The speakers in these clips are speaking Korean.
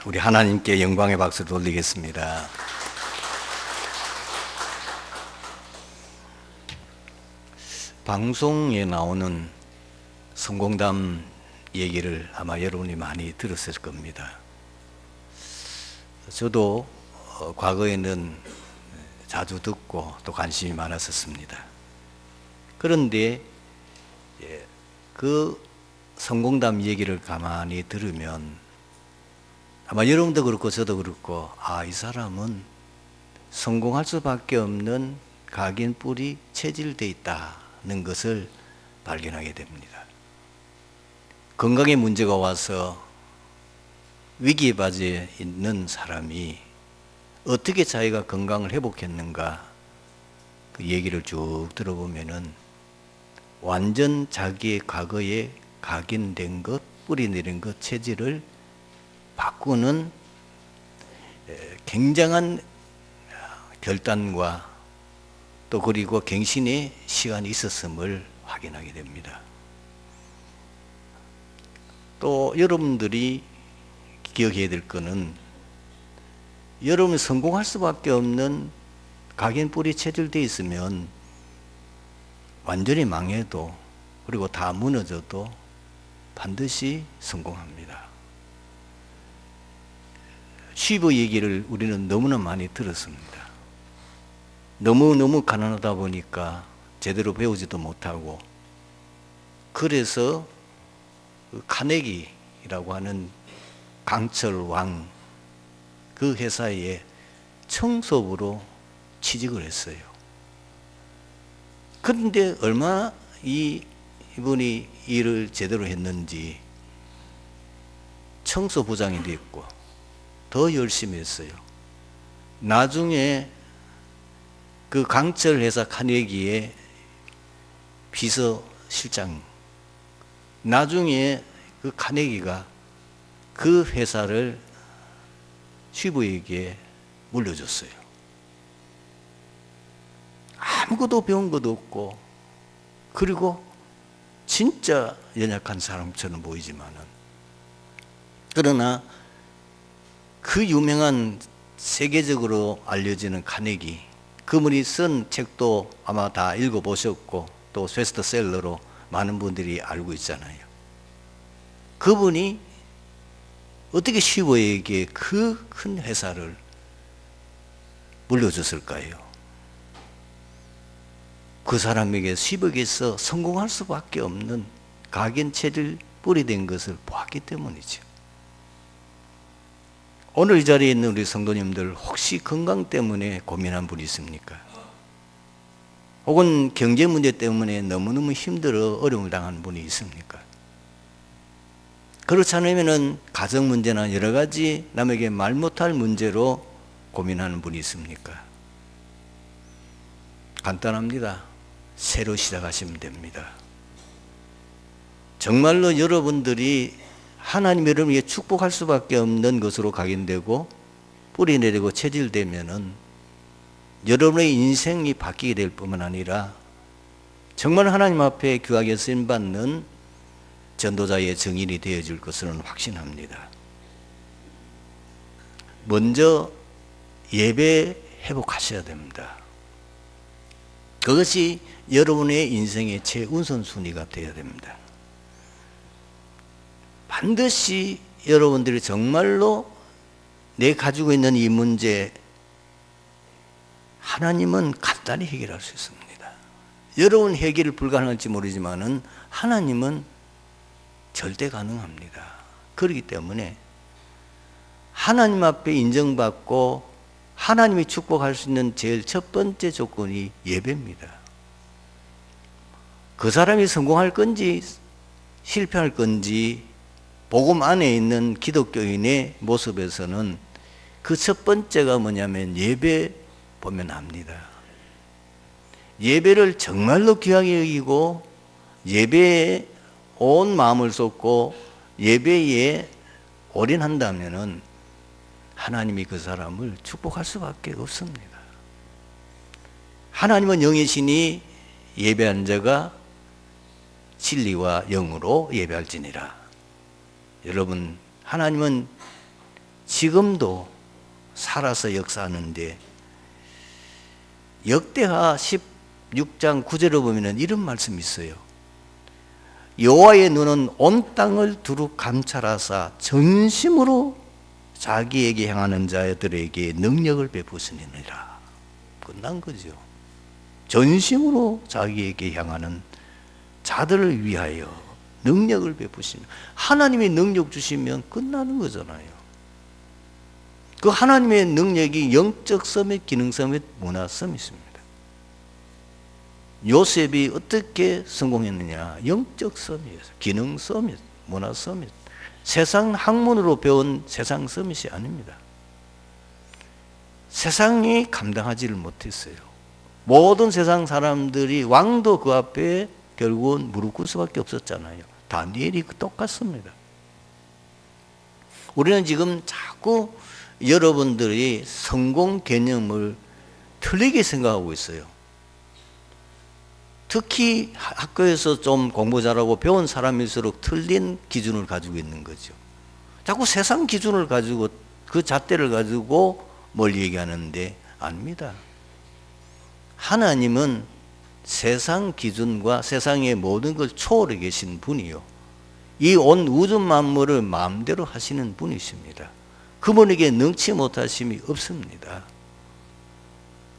우리 하나님께 영광의 박수 돌리겠습니다. 방송에 나오는 성공담 얘기를 아마 여러분이 많이 들었을 겁니다. 저도 과거에는 자주 듣고 또 관심이 많았었습니다. 그런데 그 성공담 얘기를 가만히 들으면 아마 여러분도 그렇고 저도 그렇고 이 사람은 성공할 수밖에 없는 각인뿔이 체질되어 있다는 것을 발견하게 됩니다. 건강에 문제가 와서 위기에 빠져 있는 사람이 어떻게 자기가 건강을 회복했는가 그 얘기를 쭉 들어보면은 완전 자기의 과거에 각인된 것, 뿌리 내린 것, 체질을 바꾸는 굉장한 결단과 또 그리고 갱신의 시간이 있었음을 확인하게 됩니다. 또 여러분들이 기억해야 될 것은 여러분이 성공할 수밖에 없는 각인뿔이 체질되어 있으면 완전히 망해도 그리고 다 무너져도 반드시 성공합니다. 쉬브 얘기를 우리는 너무나 많이 들었습니다. 너무 가난하다 보니까 제대로 배우지도 못하고 그래서 그 카네기라고 하는 강철 왕 그 회사에 청소부로 취직을 했어요. 그런데 얼마나 이분이 일을 제대로 했는지 청소부장이 됐고 더 열심히 했어요. 나중에 그 강철 회사 카네기의 비서실장, 나중에 그 카네기가 그 회사를 쉬브에게 물려줬어요. 아무것도 배운 것도 없고 그리고 진짜 연약한 사람처럼 보이지만은 그러나 그 유명한 세계적으로 알려지는 카네기 그분이 쓴 책도 아마 다 읽어보셨고 또 베스트셀러로 많은 분들이 알고 있잖아요. 그분이 어떻게 쉬브에게 그 큰 회사를 물려줬을까요? 그 사람에게 쉬브에게서 성공할 수밖에 없는 각인 체질 뿌리된 것을 보았기 때문이죠. 오늘 이 자리에 있는 우리 성도님들 혹시 건강 때문에 고민한 분이 있습니까? 혹은 경제 문제 때문에 너무너무 힘들어 어려움을 당하는 분이 있습니까? 그렇지 않으면 가정 문제나 여러 가지 남에게 말 못할 문제로 고민하는 분이 있습니까? 간단합니다. 새로 시작하시면 됩니다. 정말로 여러분들이 하나님 여러분에게 축복할 수밖에 없는 것으로 각인되고 뿌리 내리고 체질되면은 여러분의 인생이 바뀌게 될 뿐만 아니라 정말 하나님 앞에 귀하게 쓰임받는 전도자의 증인이 되어줄 것은 확신합니다. 먼저 예배 회복하셔야 됩니다. 그것이 여러분의 인생의 최우선순위가 되어야 됩니다. 반드시 여러분들이 정말로 내 가지고 있는 이 문제 하나님은 간단히 해결할 수 있습니다. 여러분 해결이 불가능할지 모르지만은 하나님은 절대 가능합니다. 그렇기 때문에 하나님 앞에 인정받고 하나님이 축복할 수 있는 제일 첫 번째 조건이 예배입니다. 그 사람이 성공할 건지 실패할 건지 복음 안에 있는 기독교인의 모습에서는 그 첫 번째가 뭐냐면 예배 보면 압니다. 예배를 정말로 귀하게 여기고 예배에 온 마음을 쏟고 예배에 올인한다면은 하나님이 그 사람을 축복할 수밖에 없습니다. 하나님은 영이시니 예배한 자가 진리와 영으로 예배할지니라. 여러분, 하나님은 지금도 살아서 역사하는데, 역대하 16장 9절을 보면 이런 말씀이 있어요. 여호와의 눈은 온 땅을 두루 감찰하사 전심으로 자기에게 향하는 자들에게 능력을 베푸시느니라. 끝난 거죠. 전심으로 자기에게 향하는 자들을 위하여 능력을 베푸시는, 하나님이 능력 주시면 끝나는 거잖아요. 그 하나님의 능력이 영적 서밋, 기능 서밋, 문화 서밋입니다. 요셉이 어떻게 성공했느냐? 영적 서밋, 기능 서밋, 문화 서밋. 세상 학문으로 배운 세상 서밋이 아닙니다. 세상이 감당하지를 못했어요. 모든 세상 사람들이, 왕도 그 앞에 결국은 무릎 꿇을 수밖에 없었잖아요. 다니엘이 똑같습니다. 우리는 지금 자꾸 여러분들이 성공 개념을 틀리게 생각하고 있어요. 특히 학교에서 좀 공부 잘하고 배운 사람일수록 틀린 기준을 가지고 있는 거죠. 자꾸 세상 기준을 가지고, 그 잣대를 가지고 뭘 얘기하는데 아닙니다. 하나님은 세상 기준과 세상의 모든 걸 초월해 계신 분이요, 이 온 우주 만물을 마음대로 하시는 분이십니다. 그분에게 능치 못하심이 없습니다.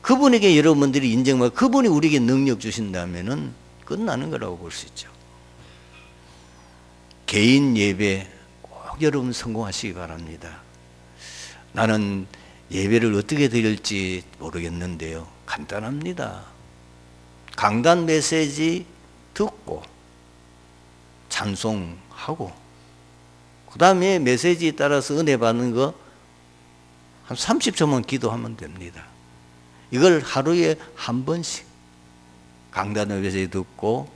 그분에게 여러분들이 인정하고 그분이 우리에게 능력 주신다면 끝나는 거라고 볼 수 있죠. 개인 예배 꼭 여러분 성공하시기 바랍니다. 나는 예배를 어떻게 드릴지 모르겠는데요, 간단합니다. 강단 메시지 듣고 찬송하고, 그 다음에 메시지에 따라서 은혜 받는 거 한 30초만 기도하면 됩니다. 이걸 하루에 한 번씩 강단의 메시지 듣고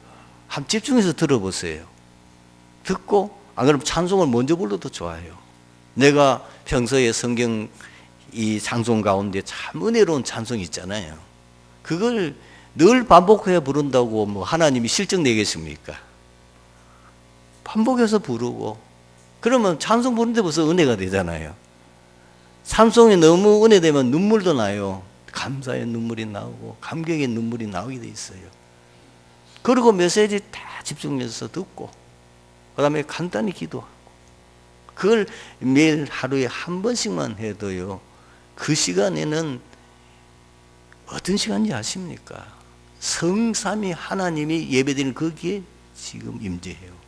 한 집중해서 들어보세요. 듣고, 안 그러면 찬송을 먼저 불러도 좋아요. 내가 평소에 성경 이 찬송 가운데 참 은혜로운 찬송이 있잖아요. 그걸 늘 반복해 부른다고 뭐 하나님이 실증내겠습니까? 반복해서 부르고, 그러면 찬송 부르는데 벌써 은혜가 되잖아요. 찬송이 너무 은혜되면 눈물도 나요. 감사의 눈물이 나오고 감격의 눈물이 나오게 돼 있어요. 그리고 메시지 다 집중해서 듣고, 그 다음에 간단히 기도하고, 그걸 매일 하루에 한 번씩만 해도요, 그 시간에는 어떤 시간인지 아십니까? 성삼위 하나님이 예배드리는 거기에 지금 임재해요.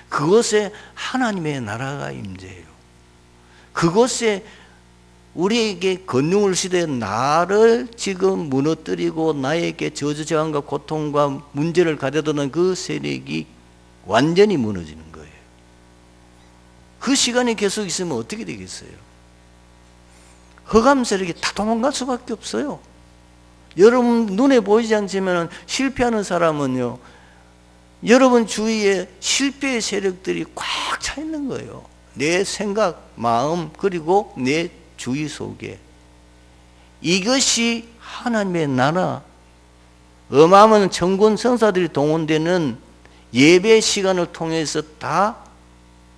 그곳에 하나님의 나라가 임재해요. 그곳에 우리에게 권능을 시대 나를 지금 무너뜨리고 나에게 저주저항과 고통과 문제를 가져다는 그 세력이 완전히 무너지는 거예요. 그 시간이 계속 있으면 어떻게 되겠어요? 흑암 세력이 다 도망갈 수밖에 없어요. 여러분 눈에 보이지 않지만 실패하는 사람은요, 여러분 주위에 실패의 세력들이 꽉 차 있는 거예요. 내 생각, 마음, 그리고 내 주위 속에. 이것이 하나님의 나라, 어마어마한 천군 성사들이 동원되는 예배 시간을 통해서 다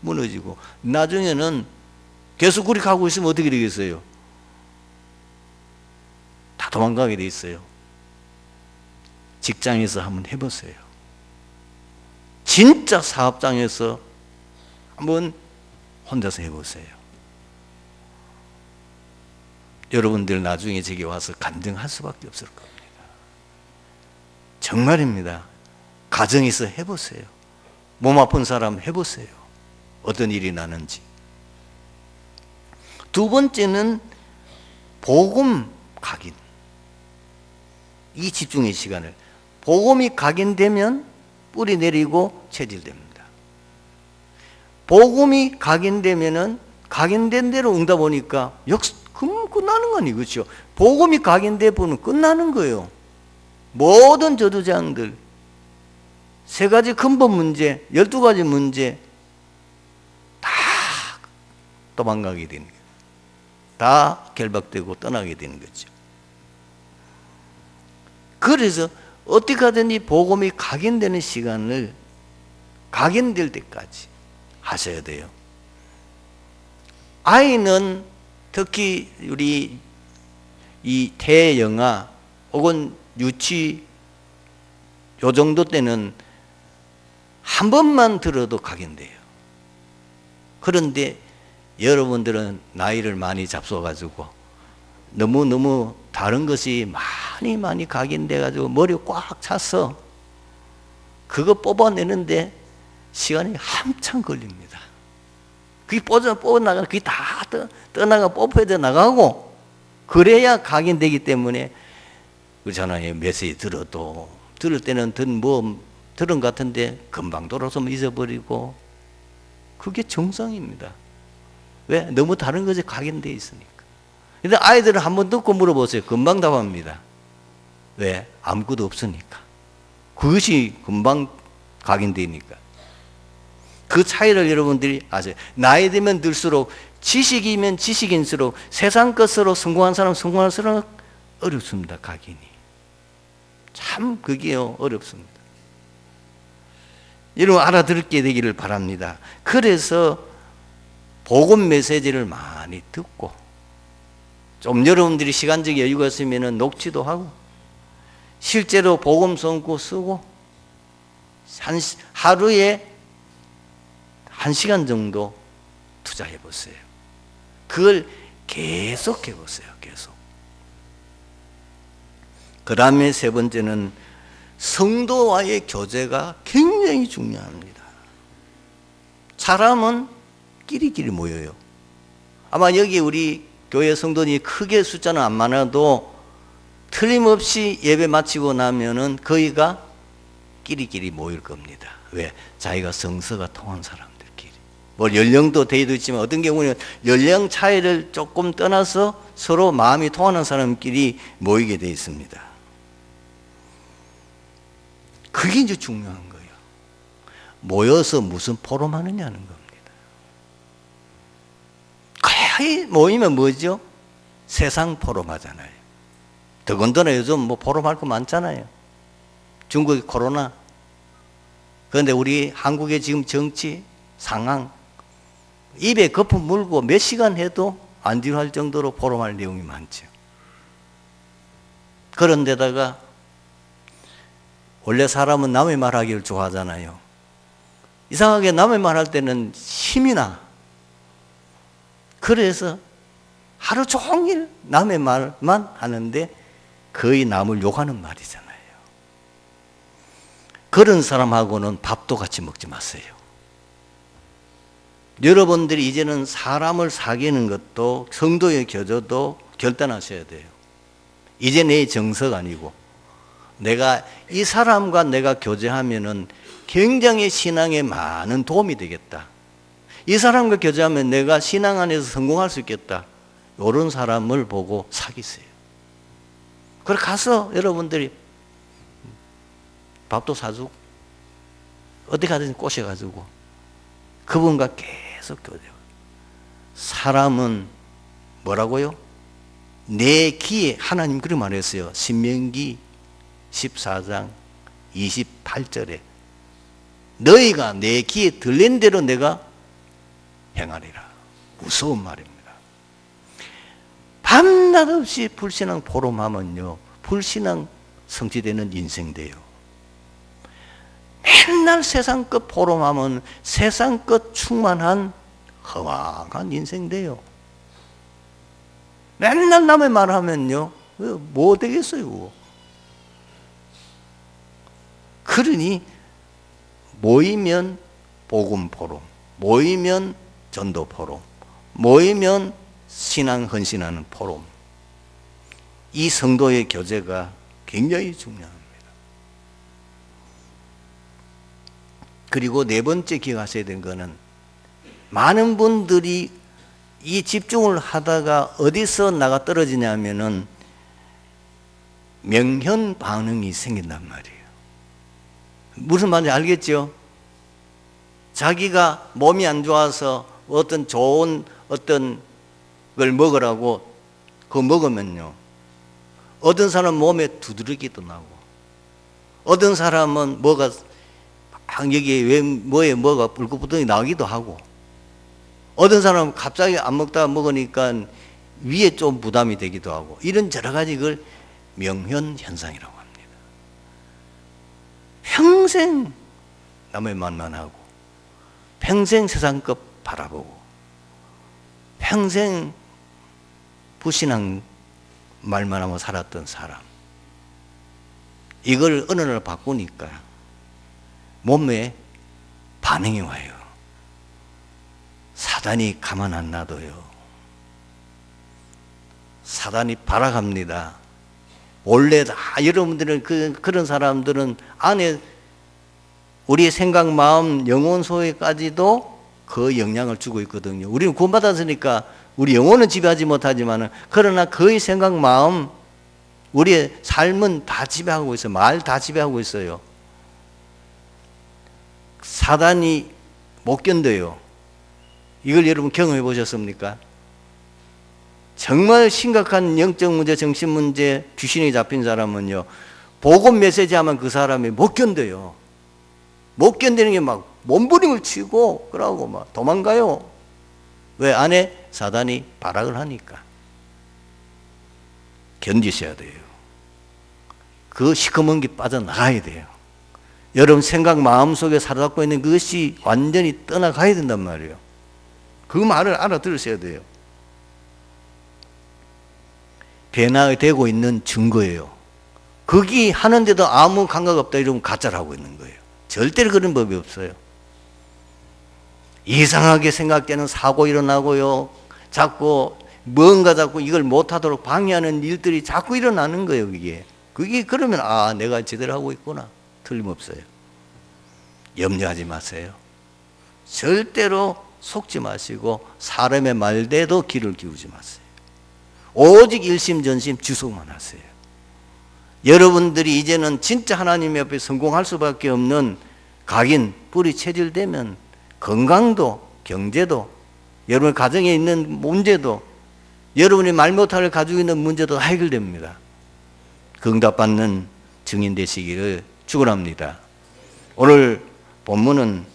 무너지고, 나중에는 계속 그렇게 하고 있으면 어떻게 되겠어요? 다 도망가게 돼 있어요. 직장에서 한번 해보세요. 진짜 사업장에서 한번 혼자서 해보세요. 여러분들 나중에 제게 와서 간증할 수밖에 없을 겁니다. 정말입니다. 가정에서 해보세요. 몸 아픈 사람 해보세요. 어떤 일이 나는지. 두 번째는 복음 각인. 이 집중의 시간을, 복음이 각인되면 뿌리 내리고 체질됩니다. 복음이 각인되면은 각인된 대로 응답 오니까 그럼 끝나는 건 이거죠. 복음이 각인돼 보면 끝나는 거예요. 모든 저주장들, 3가지 근본 문제, 12가지 문제 다 도망가게 되는 거예요. 다 결박되고 떠나게 되는 거죠. 그래서 어떻게 하든지 복음이 각인되는 시간을 각인될 때까지 하셔야 돼요. 아이는 특히 우리 이 태영아 혹은 유치 요 정도 때는 한 번만 들어도 각인돼요. 그런데 여러분들은 나이를 많이 잡숴가지고 너무너무 다른 것이 많이 각인돼가지고 머리 꽉 차서 그거 뽑아내는데 시간이 한참 걸립니다. 그게 뽑아나가, 그게 다 떠나가 뽑혀져 나가고 그래야 각인되기 때문에 그렇잖아요. 메시지 들을 때는 들은 것 같은데 금방 돌아서 잊어버리고 그게 정상입니다. 왜? 너무 다른 것에 각인되어 있으니까. 근데 아이들은 한번 듣고 물어보세요. 금방 답합니다. 왜? 아무것도 없으니까. 그것이 금방 각인되니까. 그 차이를 여러분들이 아세요. 나이 들면 들수록 지식이면 지식인수록 세상 것으로 성공한 사람 성공할수록 어렵습니다. 각인이. 참 그게요 어렵습니다. 여러분 알아듣게 되기를 바랍니다. 그래서 복음 메시지를 많이 듣고 좀 여러분들이 시간적 여유가 있으면 녹취도 하고 실제로 복음 성구 쓰고 하루에 1시간 정도 투자해 보세요. 그걸 계속 해 보세요. 계속. 그 다음에 세 번째는 성도와의 교제가 굉장히 중요합니다. 사람은 끼리끼리 모여요. 아마 여기 우리 교회 성도님이 크게 숫자는 안 많아도 틀림없이 예배 마치고 나면은 거의가 끼리끼리 모일 겁니다. 왜? 자기가 성서가 통한 사람들끼리. 뭐 연령도 대의도 있지만 어떤 경우는 연령 차이를 조금 떠나서 서로 마음이 통하는 사람끼리 모이게 되어 있습니다. 그게 이제 중요한 거예요. 모여서 무슨 포럼하느냐는 겁니다. 거의 모이면 뭐죠? 세상 포럼하잖아요. 더군다나 요즘 뭐 포럼할 거 많잖아요. 중국의 코로나. 그런데 우리 한국의 지금 정치 상황 입에 거품 물고 몇 시간 해도 안 지루할 정도로 포럼할 내용이 많죠. 그런데다가 원래 사람은 남의 말하기를 좋아하잖아요. 이상하게 남의 말할 때는 힘이 나. 그래서 하루 종일 남의 말만 하는데 거의 남을 욕하는 말이잖아요. 그런 사람하고는 밥도 같이 먹지 마세요. 여러분들이 이제는 사람을 사귀는 것도 성도의 교제도 결단하셔야 돼요. 이제 내 정서가 아니고 내가 이 사람과 내가 교제하면은 굉장히 신앙에 많은 도움이 되겠다. 이 사람과 교제하면 내가 신앙 안에서 성공할 수 있겠다. 이런 사람을 보고 사귀세요. 그래 가서 여러분들이 밥도 사주고 어디 가든지 꼬셔가지고 그분과 계속 교제해요. 사람은 뭐라고요? 내 귀에 하나님 그렇게 말했어요. 신명기 14장 28절에 너희가 내 귀에 들린 대로 내가 행하리라. 무서운 말입니다. 밤낮 없이 불신앙 포럼하면요 불신앙 성취되는 인생 돼요. 맨날 세상 것 포럼하면 세상 것 충만한 허망한 인생 돼요. 맨날 남의 말하면요 뭐 되겠어요. 그러니 모이면 복음 포럼, 모이면 전도 포럼, 모이면 신앙 헌신하는 포럼. 이 성도의 교제가 굉장히 중요합니다. 그리고 네 번째 기억하셔야 되는 것은 많은 분들이 이 집중을 하다가 어디서 나가 떨어지냐면은 명현 반응이 생긴단 말이에요. 무슨 말인지 알겠죠? 자기가 몸이 안 좋아서 어떤 좋은 어떤 걸 먹으라고 그거 먹으면요 어떤 사람은 몸에 두드러기도 나고 어떤 사람은 뭐가 여기에 왜 뭐에 뭐가 불구부동이 나기도 하고 어떤 사람은 갑자기 안 먹다가 먹으니까 위에 좀 부담이 되기도 하고, 이런 여러 가지 걸 명현현상이라고 합니다. 평생 남의 말만 하고, 평생 세상 것 바라보고, 평생 불신앙 말만 하고 살았던 사람, 이걸 어느 날 바꾸니까 몸에 반응이 와요. 사단이 가만 안 놔둬요. 사단이 발악합니다. 원래 다 여러분들은 그런 사람들은 안에 우리의 생각, 마음, 영혼 소유까지도 그 영향을 주고 있거든요. 우리는 구원받았으니까 우리 영혼은 지배하지 못하지만, 그러나 그의 생각, 마음, 우리의 삶은 다 지배하고 있어요. 말 다 지배하고 있어요. 사단이 못 견뎌요. 이걸 여러분 경험해 보셨습니까? 정말 심각한 영적 문제, 정신 문제, 귀신이 잡힌 사람은요, 복음 메시지 하면 그 사람이 못 견뎌요. 못 견디는 게 막 몸부림을 치고 그러고 막 도망가요. 왜? 안에 사단이 발악을 하니까. 견디셔야 돼요. 그 시커먼 게 빠져나가야 돼요. 여러분 생각, 마음속에 사로잡고 있는 그것이 완전히 떠나가야 된단 말이에요. 그 말을 알아들으셔야 돼요. 변화되고 있는 증거예요. 거기 하는데도 아무 감각 없다 이러면 가짜를 하고 있는 거예요. 절대로 그런 법이 없어요. 이상하게 생각되는 사고 일어나고요. 자꾸 이걸 못하도록 방해하는 일들이 자꾸 일어나는 거예요. 그게 그러면 내가 제대로 하고 있구나. 틀림없어요. 염려하지 마세요. 절대로 속지 마시고 사람의 말대도 귀를 기울이지 마세요. 오직 일심전심 주속만 하세요. 여러분들이 이제는 진짜 하나님 앞에 성공할 수밖에 없는 각인, 뿌리 체질되면 건강도, 경제도, 여러분 가정에 있는 문제도, 여러분이 말 못할 가지고 있는 문제도 다 해결됩니다. 응답받는 증인 되시기를 축원합니다. 오늘 본문은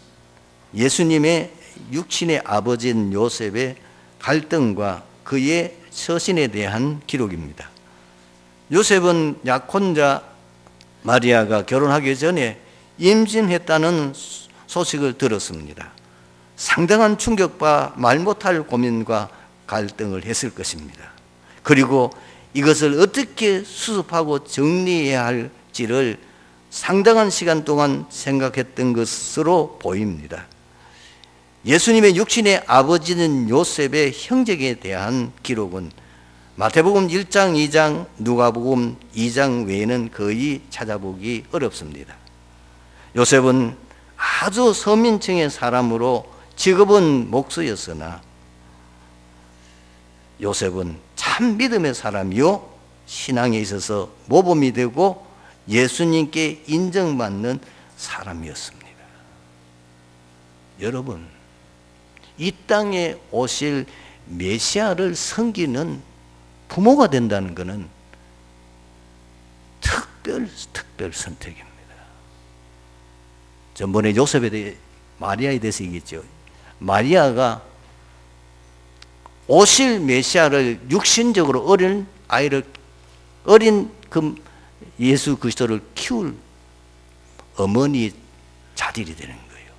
예수님의 육신의 아버지인 요셉의 갈등과 그의 처신에 대한 기록입니다. 요셉은 약혼자 마리아가 결혼하기 전에 임신했다는 소식을 들었습니다. 상당한 충격과 말 못할 고민과 갈등을 했을 것입니다. 그리고 이것을 어떻게 수습하고 정리해야 할지를 상당한 시간 동안 생각했던 것으로 보입니다. 예수님의 육신의 아버지는 요셉의 형제에 대한 기록은 마태복음 1장, 2장, 누가복음 2장 외에는 거의 찾아보기 어렵습니다. 요셉은 아주 서민층의 사람으로 직업은 목수였으나 요셉은 참 믿음의 사람이요 신앙에 있어서 모범이 되고 예수님께 인정받는 사람이었습니다. 여러분, 이 땅에 오실 메시아를 섬기는 부모가 된다는 것은 특별 선택입니다. 전번에 요셉에 대해, 마리아에 대해서 얘기했죠. 마리아가 오실 메시아를 육신적으로 어린 그 예수 그리스도를 키울 어머니 자질이 되는 거예요.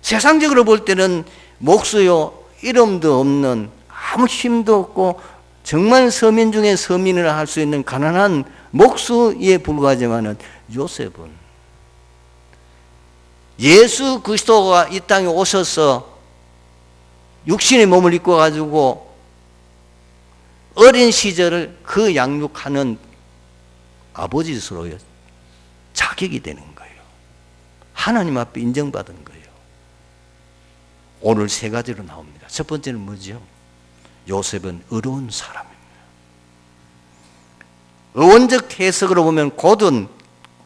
세상적으로 볼 때는 목수요, 이름도 없는, 아무 힘도 없고 정말 서민 중에 서민을 할 수 있는 가난한 목수에 불과하지만은 요셉은 예수 그리스도가 이 땅에 오셔서 육신의 몸을 입고 가지고 어린 시절을 그 양육하는 아버지로서 자격이 되는 거예요. 하나님 앞에 인정받은 거예요. 오늘 세 가지로 나옵니다. 첫 번째는 뭐죠? 요셉은 의로운 사람입니다. 어원적 해석으로 보면 곧은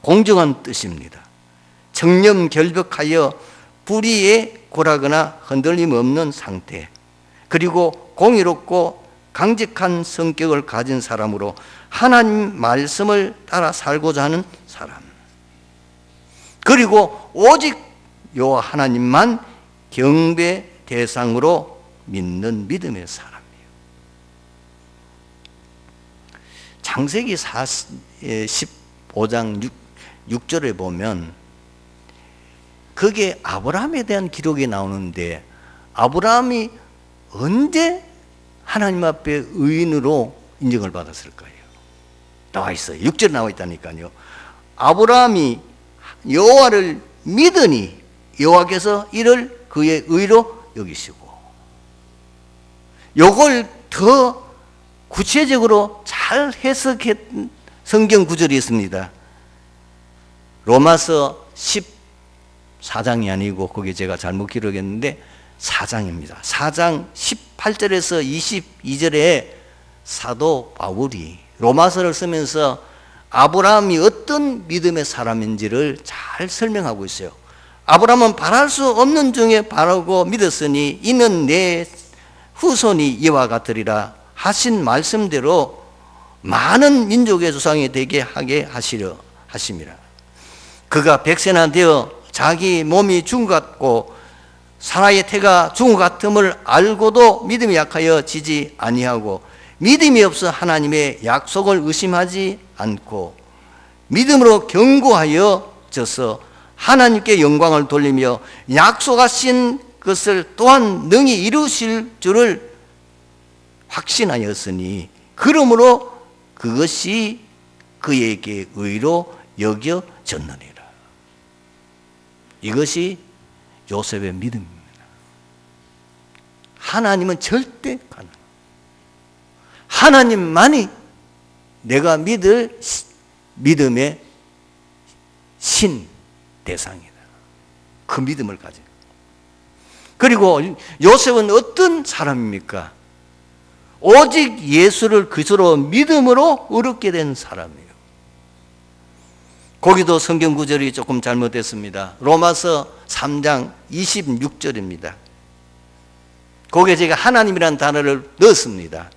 공정한 뜻입니다. 청렴결벽하여 불의에 굴하거나 흔들림 없는 상태, 그리고 공의롭고 강직한 성격을 가진 사람으로 하나님 말씀을 따라 살고자 하는 사람, 그리고 오직 여호와 하나님만 경배되는 대상으로 믿는 믿음의 사람이에요. 창세기 15장 6절에 보면 거기에 아브라함에 대한 기록이 나오는데, 아브라함이 언제 하나님 앞에 의인으로 인정을 받았을까요? 나와 있어요. 6절에 나와 있다니까요. 아브라함이 여호와를 믿으니 여호와께서 이를 그의 의로 여기시고, 요걸 더 구체적으로 잘 해석한 성경 구절이 있습니다. 로마서 14장이 아니고 거기 제가 잘못 기록했는데 4장입니다. 4장 18절에서 22절에 사도 바울이 로마서를 쓰면서 아브라함이 어떤 믿음의 사람인지를 잘 설명하고 있어요. 아브라함은 바랄 수 없는 중에 바라고 믿었으니 이는 내 후손이 이와 같으리라 하신 말씀대로 많은 민족의 조상이 되게 하게 하시려 하심이라. 그가 백세나 되어 자기 몸이 죽은 것 같고 사라의 태가 죽은 것 같음을 알고도 믿음이 약하여 지지 아니하고 믿음이 없어 하나님의 약속을 의심하지 않고 믿음으로 견고하여 져서 하나님께 영광을 돌리며 약속하신 것을 또한 능히 이루실 줄을 확신하였으니 그러므로 그것이 그에게 의로 여겨졌느니라. 이것이 요셉의 믿음입니다. 하나님은 절대 가능. 하나님만이 내가 믿을 믿음의 신 대상이다. 그 믿음을 가지고. 그리고 요셉은 어떤 사람입니까? 오직 예수를 그리스도로 믿음으로 의롭게 된 사람이에요. 거기도 성경 구절이 조금 잘못됐습니다. 로마서 3장 26절입니다. 거기에 제가 하나님이라는 단어를 넣었습니다.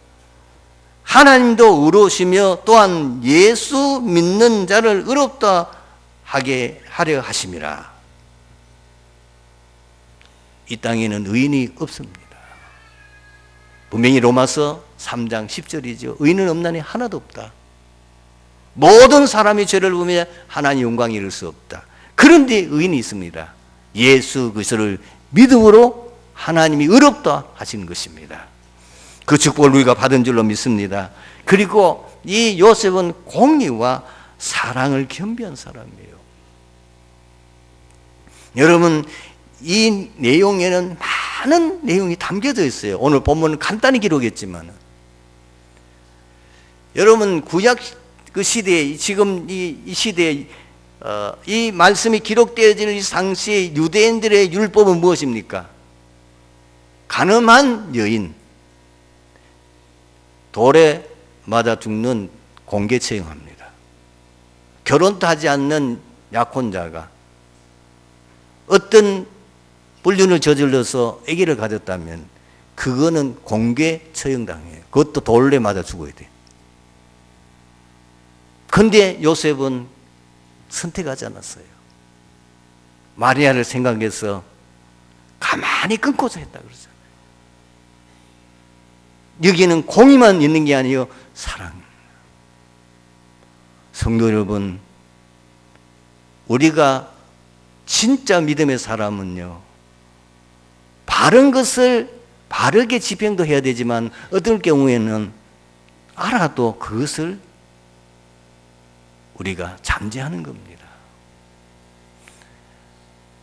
하나님도 의로우시며 또한 예수 믿는 자를 의롭다 하게 하려 하심이라. 이 땅에는 의인이 없습니다. 분명히 로마서 3장 10절이죠. 의인은 없나니 하나도 없다. 모든 사람이 죄를 보며 하나님 영광을 이룰 수 없다. 그런데 의인이 있습니다. 예수 그리스도를 믿음으로 하나님이 의롭다 하시는 것입니다. 그 축복을 우리가 받은 줄로 믿습니다. 그리고 이 요셉은 공의와 사랑을 겸비한 사람이에요. 여러분, 이 내용에는 많은 내용이 담겨져 있어요. 오늘 본문은 간단히 기록했지만, 여러분 구약 그 시대에, 지금 이 시대에 이 말씀이 기록되어질 이 당시의 유대인들의 율법은 무엇입니까? 간음한 여인, 돌에 맞아 죽는 공개 처형합니다. 결혼도 하지 않는 약혼자가 어떤 불륜을 저질러서 아기를 가졌다면 그거는 공개 처형당해요. 그것도 돌에 맞아 죽어야 돼요. 그런데 요셉은 선택하지 않았어요. 마리아를 생각해서 가만히 끊고서 했다 그러잖아요. 여기는 공의만 있는 게 아니에요. 사랑. 성도 여러분, 우리가 진짜 믿음의 사람은요, 바른 것을 바르게 집행도 해야 되지만 어떨 경우에는 알아도 그것을 우리가 잠재하는 겁니다.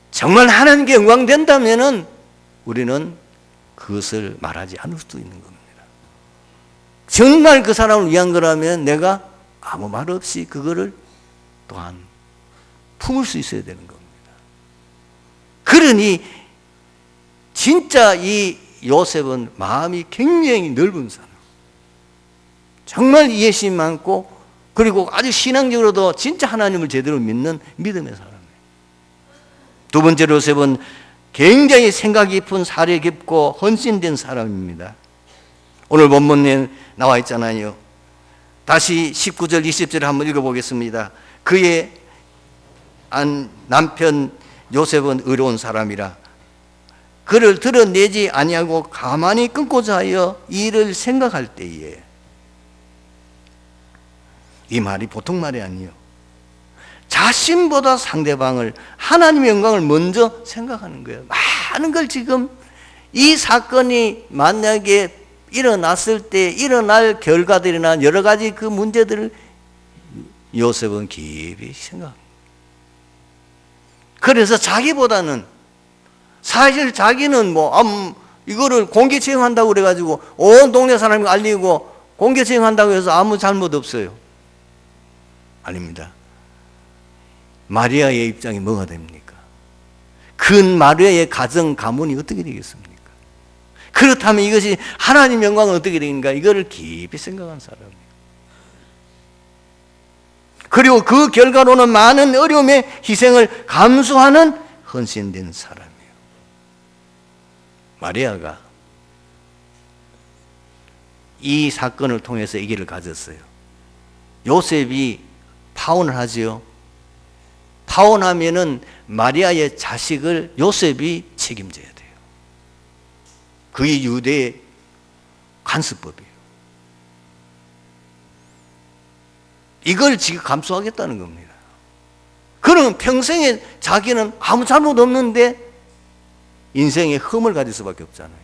정말 하나님께 영광된다면 우리는 그것을 말하지 않을 수도 있는 겁니다. 정말 그 사람을 위한 거라면 내가 아무 말 없이 그거를 또한 품을 수 있어야 되는 겁니다. 그러니 진짜 이 요셉은 마음이 굉장히 넓은 사람, 정말 이해심이 많고, 그리고 아주 신앙적으로도 진짜 하나님을 제대로 믿는 믿음의 사람이에요. 두 번째로 요셉은 굉장히 생각 깊은 사려 깊고 헌신된 사람입니다. 오늘 본문에 나와 있잖아요. 다시 19절 20절을 한번 읽어보겠습니다. 그의 남편 요셉은 의로운 사람이라 그를 드러내지 아니하고 가만히 끊고자 하여 이를 생각할 때에, 이 말이 보통 말이 아니에요. 자신보다 상대방을, 하나님의 영광을 먼저 생각하는 거예요. 많은 걸 지금 이 사건이 만약에 일어났을 때 일어날 결과들이나 여러 가지 그 문제들을 요셉은 깊이 생각합니다. 그래서 자기보다는, 사실 자기는 이거를 공개처형한다고 그래가지고 온 동네 사람이 알리고 공개처형한다고 해서 아무 잘못 없어요. 아닙니다. 마리아의 입장이 뭐가 됩니까? 큰 마리아의 가정 가문이 어떻게 되겠습니까? 그렇다면 이것이 하나님 영광은 어떻게 되는가? 이거를 깊이 생각한 사람이에요. 그리고 그 결과로는 많은 어려움의 희생을 감수하는 헌신된 사람이에요. 마리아가 이 사건을 통해서 이 길을 가졌어요. 요셉이 파혼을 하지요. 파혼하면은 마리아의 자식을 요셉이 책임져야 돼요. 그게 유대의 관습법이에요. 이걸 지금 감수하겠다는 겁니다. 그러면 평생에 자기는 아무 잘못 없는데 인생에 흠을 가질 수밖에 없잖아요.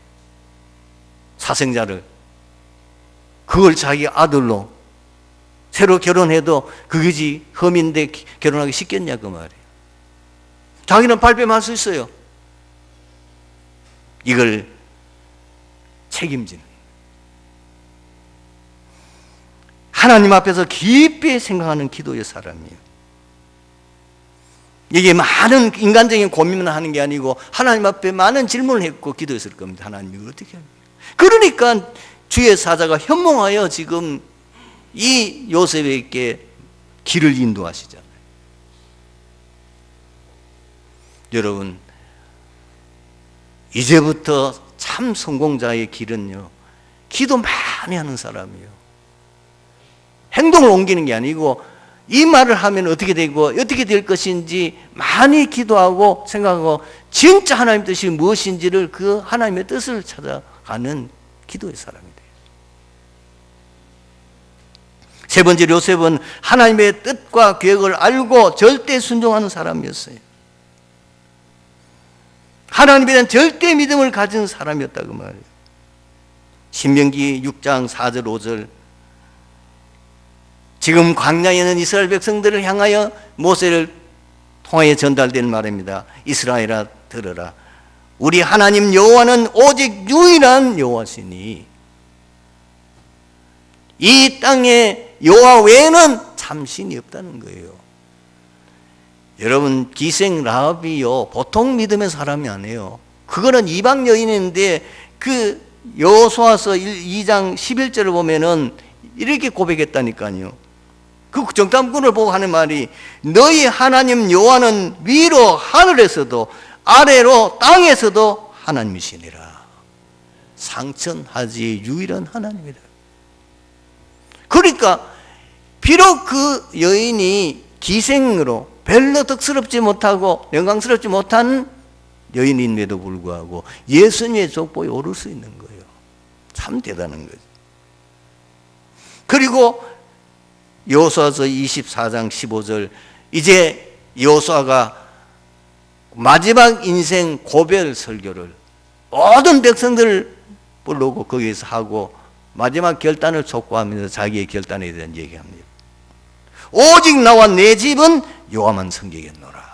사생자를. 그걸 자기 아들로 새로 결혼해도 그것이 흠인데 결혼하기 쉽겠냐 그 말이에요. 자기는 발뺌할 수 있어요. 이걸 책임지는, 하나님 앞에서 깊이 생각하는 기도의 사람이에요. 이게 많은 인간적인 고민을 하는 게 아니고 하나님 앞에 많은 질문을 했고 기도했을 겁니다. 하나님이 어떻게 합니까? 그러니까 주의 사자가 현몽하여 지금 이 요셉에게 길을 인도하시잖아요. 여러분, 이제부터 참 성공자의 길은요, 기도 많이 하는 사람이에요. 행동을 옮기는 게 아니고 이 말을 하면 어떻게 되고 어떻게 될 것인지 많이 기도하고 생각하고 진짜 하나님 뜻이 무엇인지를 그 하나님의 뜻을 찾아가는 기도의 사람이 돼요. 세 번째로 요셉은 하나님의 뜻과 계획을 알고 절대 순종하는 사람이었어요. 하나님에 대한 절대 믿음을 가진 사람이었다고 말해요. 신명기 6장 4절 5절, 지금 광야에 있는 이스라엘 백성들을 향하여 모세를 통하여 전달된 말입니다. 이스라엘아 들으라. 우리 하나님 여호와는 오직 유일한 여호와시니 이 땅에 여호와 외에는 참 신이 없다는 거예요. 여러분, 기생 라합이요 보통 믿음의 사람이 아니에요. 그거는 이방 여인인데 그 여호수아서 2장 11절을 보면은 이렇게 고백했다니까요. 그 정탐꾼을 보고 하는 말이, 너희 하나님 여호와는 위로 하늘에서도 아래로 땅에서도 하나님이시니라. 상천하지의 유일한 하나님이다. 그러니까 비록 그 여인이 기생으로 별로 덕스럽지 못하고 영광스럽지 못한 여인임에도 불구하고 예수님의 족보에 오를 수 있는 거예요. 참 대단한 거죠. 그리고 여호수아서 24장 15절, 이제 여호수아가 마지막 인생 고별 설교를 모든 백성들을 불러고 거기에서 하고 마지막 결단을 촉구하면서 자기의 결단에 대한 얘기합니다. 오직 나와 내 집은 여호와만 섬기겠노라.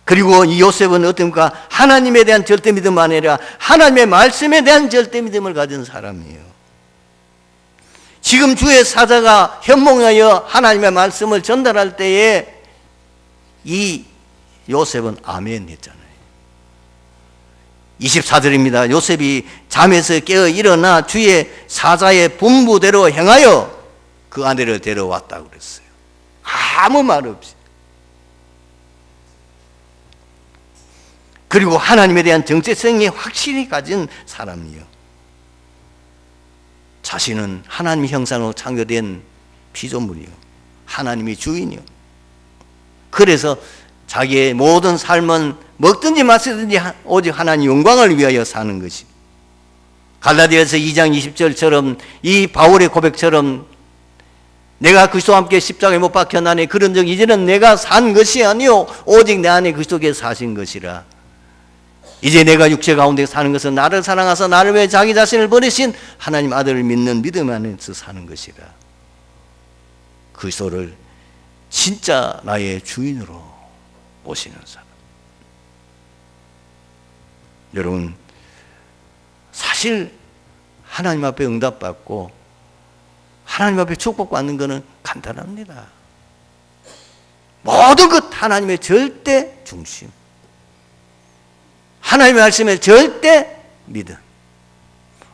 그리고 이 요셉은 어떤가? 하나님에 대한 절대 믿음만 아니라 하나님의 말씀에 대한 절대 믿음을 가진 사람이에요. 지금 주의 사자가 현몽하여 하나님의 말씀을 전달할 때에 이 요셉은 아멘 했잖아요. 24절입니다. 요셉이 잠에서 깨어 일어나 주의 사자의 분부대로 행하여 그 아내를 데려왔다고 그랬어요. 아무 말 없이. 그리고 하나님에 대한 정체성이 확실히 가진 사람이요. 자신은 하나님의 형상으로 창조된 피조물이요. 하나님의 주인이요. 그래서 자기의 모든 삶은 먹든지 마시든지 오직 하나님 영광을 위하여 사는 것이, 갈라디아서 2장 20절처럼 이 바울의 고백처럼 내가 그리스도와 함께 십자가에 못 박혔나니 그런 적 이제는 내가 산 것이 아니요 오직 내 안에 그리스도께서 사신 것이라. 이제 내가 육체 가운데 사는 것은 나를 사랑하사 나를 위해 자기 자신을 버리신 하나님 아들을 믿는 믿음 안에서 사는 것이라. 그리스도를 진짜 나의 주인으로 모시는 사람. 여러분, 사실 하나님 앞에 응답받고 하나님 앞에 축복받는 것은 간단합니다. 모든 것 하나님의 절대 중심, 하나님의 말씀에 절대 믿음,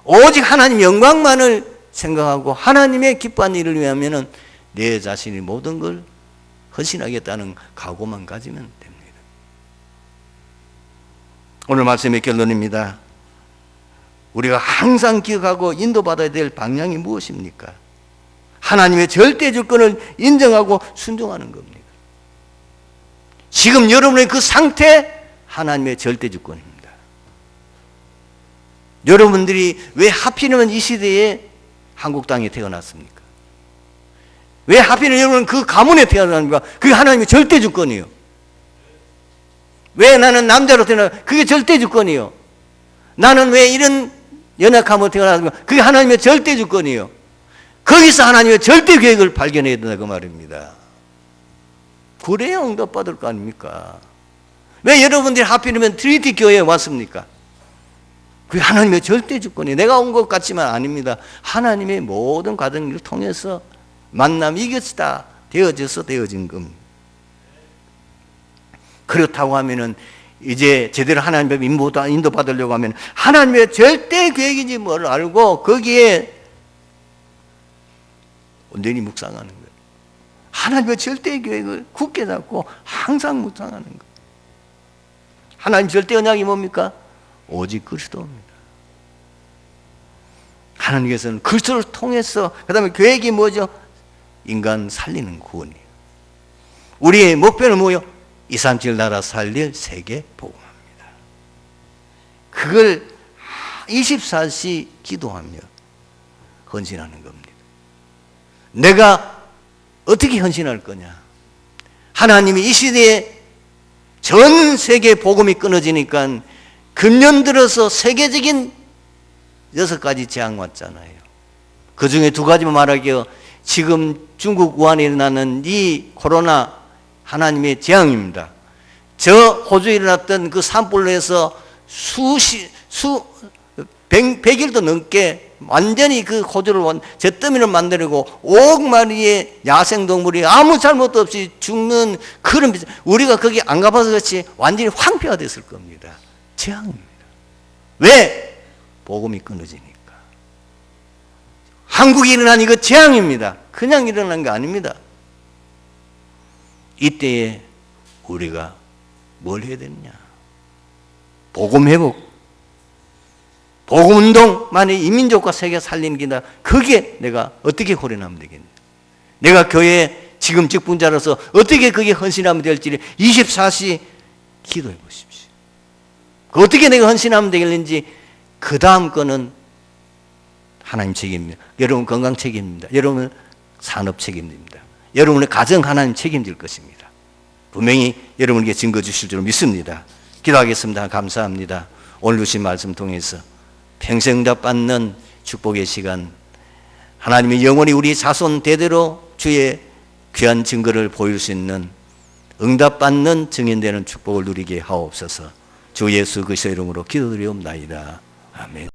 오직 하나님 영광만을 생각하고 하나님의 기뻐하는 일을 위하면 내 자신이 모든 걸 헌신하겠다는 각오만 가지면 됩니다. 오늘 말씀의 결론입니다. 우리가 항상 기억하고 인도받아야 될 방향이 무엇입니까? 하나님의 절대 주권을 인정하고 순종하는 겁니다. 지금 여러분의 그 상태, 하나님의 절대 주권입니다. 여러분들이 왜 하필이면 이 시대에 한국 땅에 태어났습니까? 왜 하필이면 여러분은 그 가문에 태어났습니까? 그게 하나님의 절대 주권이에요. 왜 나는 남자로 태어나? 그게 절대 주권이에요. 나는 왜 이런 연약함으로 태어났습니까? 그게 하나님의 절대 주권이에요. 거기서 하나님의 절대 계획을 발견해야 된다 그 말입니다. 그래야 응답받을 거 아닙니까? 왜 여러분들이 하필이면 트리니티 교회에 왔습니까? 그게 하나님의 절대 주권이에요. 내가 온 것 같지만 아닙니다. 하나님의 모든 과정을 통해서 만남 이것이 다 되어져서 되어진 겁니다. 그렇다고 하면은 이제 제대로 하나님 앞에 인도받으려고 하면 하나님의 절대 계획인지 뭘 알고 거기에 온전히 묵상하는 거예요. 하나님의 절대 계획을 굳게 잡고 항상 묵상하는 거예요. 하나님 절대 언약이 뭡니까? 오직 그리스도입니다. 하나님께서는 그리스도를 통해서, 그 다음에 계획이 뭐죠? 인간 살리는 구원이에요. 우리의 목표는 뭐예요? 237 나라 살릴 세계 복음합니다. 그걸 24시 기도하며 헌신하는 겁니다. 내가 어떻게 헌신할 거냐? 하나님이 이 시대에 전 세계 복음이 끊어지니까 금년 들어서 세계적인 6가지 재앙 왔잖아요. 그 중에 2가지만 말할게요. 지금 중국 우한에 일어나는 이 코로나 하나님의 재앙입니다. 저 호주에 일어났던 그 산불로에서 100일도 넘게 완전히 그 호주를 잿더미를 만들고 5억 마리의 야생동물이 아무 잘못도 없이 죽는 그런, 우리가 거기 안 가봐서 그렇지 완전히 황폐화 됐을 겁니다. 재앙입니다. 왜? 복음이 끊어지니까. 한국에 일어난 이거 재앙입니다. 그냥 일어난 게 아닙니다. 이때에 우리가 뭘 해야 되느냐? 복음 회복, 복음 운동만이 이민족과 세계 살리는 길이다. 그게 내가 어떻게 호련하면 되겠냐? 내가 교회 지금 직분자로서 어떻게 그게 헌신하면 될지 24시 기도해 보십시오. 어떻게 내가 헌신하면 되겠는지. 그 다음 거는 하나님 책임입니다. 여러분 건강 책임입니다. 여러분 산업 책임입니다. 여러분의 가정 하나님 책임질 것입니다. 분명히 여러분에게 증거 주실 줄 믿습니다. 기도하겠습니다. 감사합니다. 오늘 주신 말씀 통해서 평생 응답받는 축복의 시간, 하나님이 영원히 우리 자손 대대로 주의 귀한 증거를 보일 수 있는 응답받는 증인되는 축복을 누리게 하옵소서. 주 예수 그리스도의 이름으로 기도드리옵나이다. 아멘.